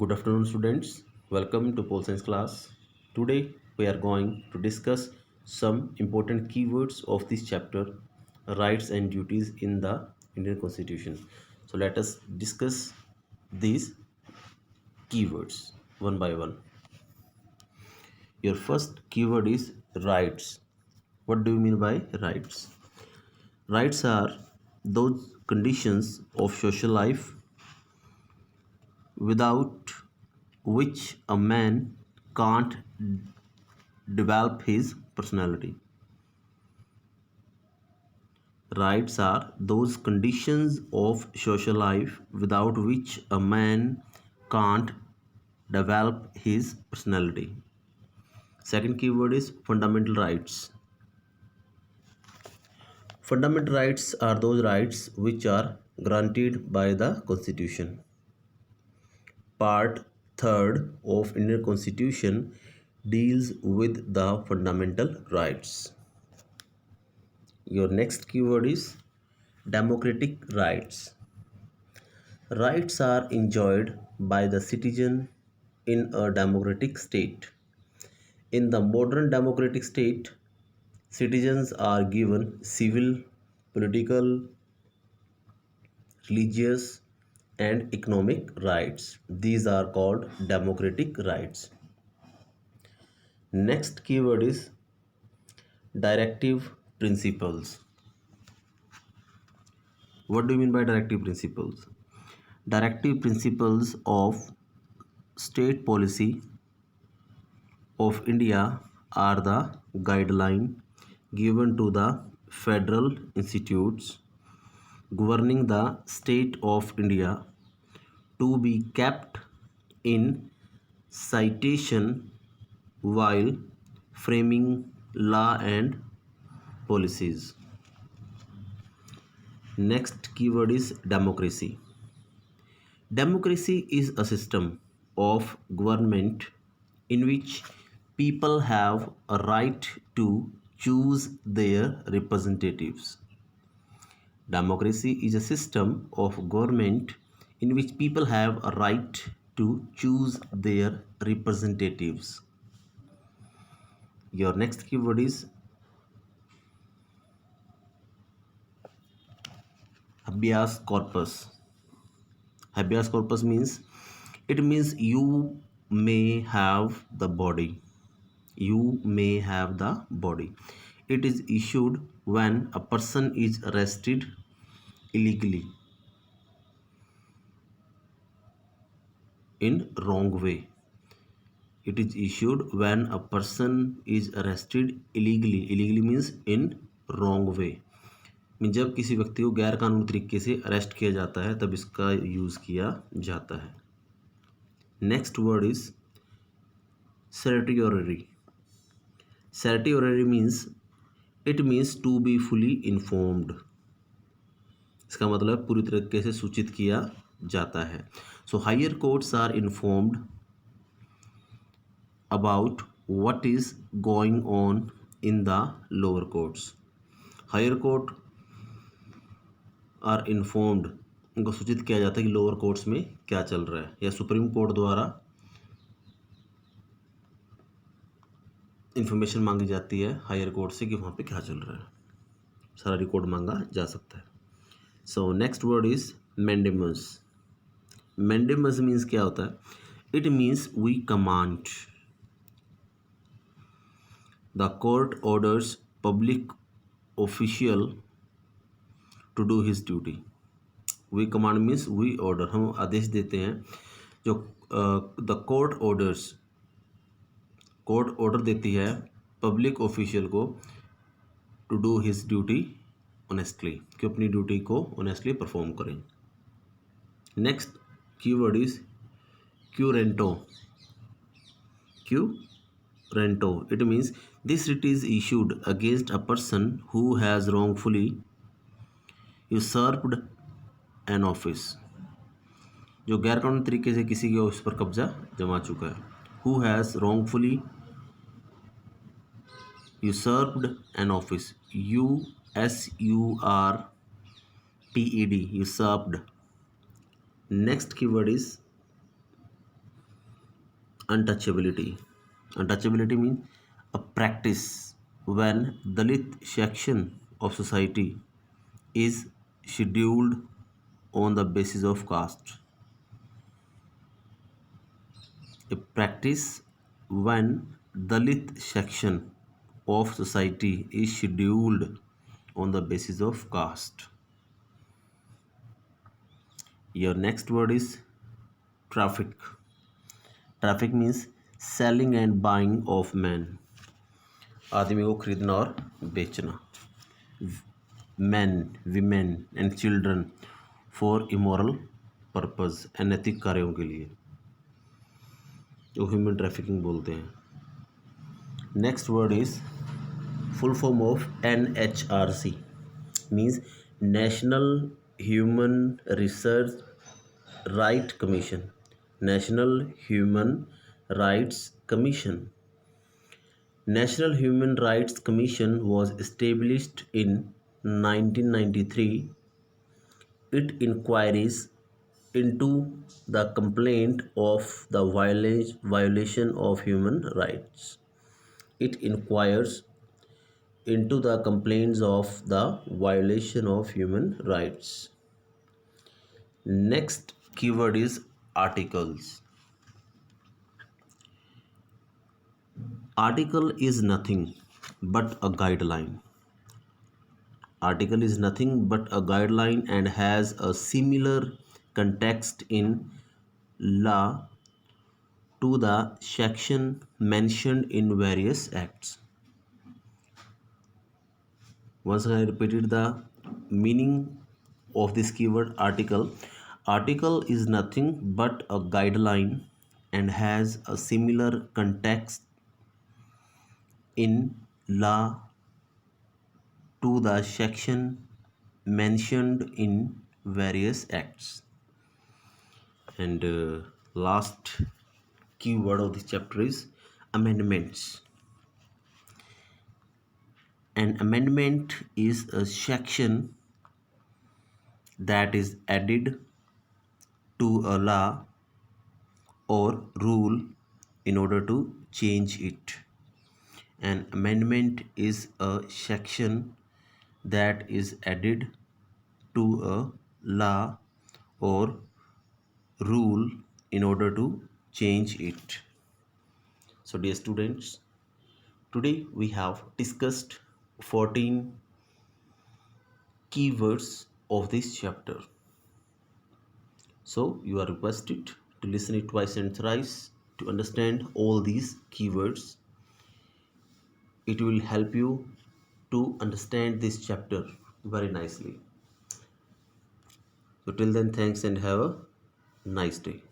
Good afternoon, students. Welcome to Pole Science class. Today, we are going to discuss some important keywords of this chapter, rights and duties in the Indian Constitution. So, let us discuss these keywords one by one. Your first keyword is rights. What do you mean by rights? Rights are those conditions of social life without which a man can't develop his personality. Rights are those conditions of social life without which a man can't develop his personality. Second keyword is fundamental rights. Fundamental rights are those rights which are granted by the Constitution. Part 3rd of Indian Constitution deals with the fundamental rights. Your next keyword is democratic rights. Rights are enjoyed by the citizen in a democratic state. In the modern democratic state, citizens are given civil, political, religious, and economic rights. These are called democratic rights. Next keyword is directive principles. What do you mean by directive principles? Directive principles of state policy of India are the guideline given to the federal institutes governing the state of India to be kept in citation while framing law and policies. Next keyword is democracy. Democracy is a system of government in which people have a right to choose their representatives. Democracy is a system of government in which people have a right to choose their representatives. Your next keyword is habeas corpus. Habeas corpus means you may have the body. You may have the body. It is issued when a person is arrested illegally in wrong way. It is issued when a person is arrested illegally. Illegally means in wrong way. जब किसी व्यक्ति को गैर कानूनी तरीके से arrest किया जाता है तब इसका यूज़ किया जाता है. Next word is certiorari. Certiorari means to be fully informed. इसका मतलब पूरी तरीके से सूचित किया जाता है. So higher courts are informed about what is going on in the lower courts. Higher court are informed, उनको सूचित किया जाता है कि लोअर कोर्ट्स में क्या चल रहा है, या सुप्रीम कोर्ट द्वारा इंफॉर्मेशन मांगी जाती है हायर कोर्ट से कि वहाँ पे क्या चल रहा है, सारा रिकॉर्ड मांगा जा सकता है. So next word is mandamus. Mandamus means क्या होता है? It means we command. The court orders public official to do his duty. We command means we order, हम आदेश देते हैं. जो the court orders, court order देती है पब्लिक ऑफिशियल को to do his duty honestly, कि अपनी ड्यूटी को ऑनेस्टली परफॉर्म करें. Next keyword is currento. Currento. It means this writ is issued against a person who has wrongfully usurped an office. जो गैर कानूनी तरीके से किसी के ऑफिस पर कब्जा जमा चुका है. Who has wrongfully usurped an office. USURPED. Usurped. Next keyword is Untouchability. Untouchability means a practice when Dalit section of society is scheduled on the basis of caste. A practice when Dalit section of society is scheduled on the basis of caste. Your next word is traffic. Traffic means selling and buying of men. आदमी को खरीदना और बेचना. Men, women and children for immoral purpose, अनैतिक कार्यों के लिए जो ह्यूमन ट्रैफिकिंग बोलते हैं. Next word is full form of NHRC means National Human Research Right Commission. National Human Rights Commission. National Human Rights Commission was established in 1993. It inquires into the complaint of the violation of human rights. It inquires into the complaints of the violation of human rights. Next keyword is articles. Article is nothing but a guideline. Article is nothing but a guideline and has a similar context in law to the section mentioned in various acts. Once I repeated the meaning of this keyword article. Article is nothing but a guideline and has a similar context in law to the section mentioned in various acts. And last keyword of this chapter is amendments. An amendment is a section that is added to a law or rule in order to change it. An amendment is a section that is added to a law or rule in order to change it. So dear students, today we have discussed 14 keywords of this chapter. So you are requested to listen it twice and thrice to understand all these keywords. It will help you to understand this chapter very nicely. So till then, thanks and have a nice day.